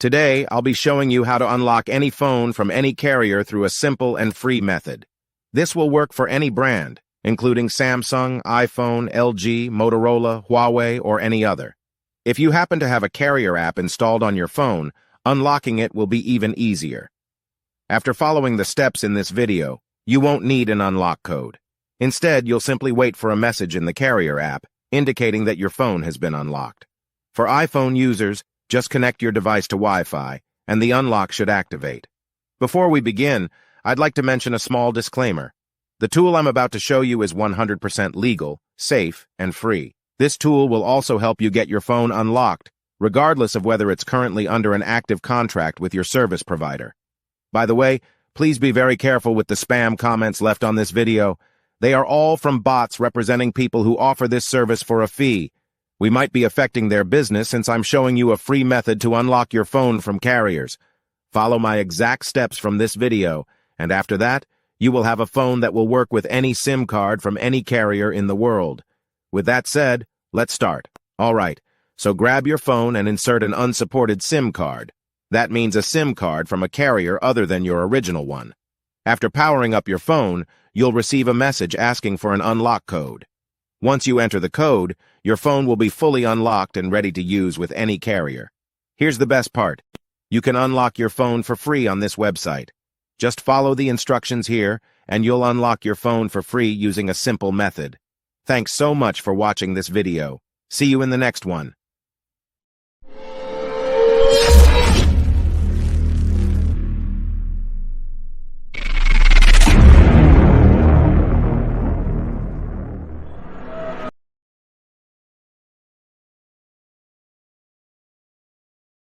Today, I'll be showing you how to unlock any phone from any carrier through a simple and free method. This will work for any brand, including Samsung, iPhone, LG, Motorola, Huawei, or any other. If you happen to have a carrier app installed on your phone, unlocking it will be even easier. After following the steps in this video, you won't need an unlock code. Instead, you'll simply wait for a message in the carrier app indicating that your phone has been unlocked. For iPhone users, just connect your device to Wi-Fi, and the unlock should activate. Before we begin, I'd like to mention a small disclaimer. The tool I'm about to show you is 100% legal, safe, and free. This tool will also help you get your phone unlocked, regardless of whether it's currently under an active contract with your service provider. By the way, please be very careful with the spam comments left on this video. They are all from bots representing people who offer this service for a fee. We might be affecting their business since I'm showing you a free method to unlock your phone from carriers. Follow my exact steps from this video, and after that, you will have a phone that will work with any SIM card from any carrier in the world. With that said, let's start. All right, so grab your phone and insert an unsupported SIM card. That means a SIM card from a carrier other than your original one. After powering up your phone, you'll receive a message asking for an unlock code. Once you enter the code, your phone will be fully unlocked and ready to use with any carrier. Here's the best part. You can unlock your phone for free on this website. Just follow the instructions here, and you'll unlock your phone for free using a simple method. Thanks so much for watching this video. See you in the next one.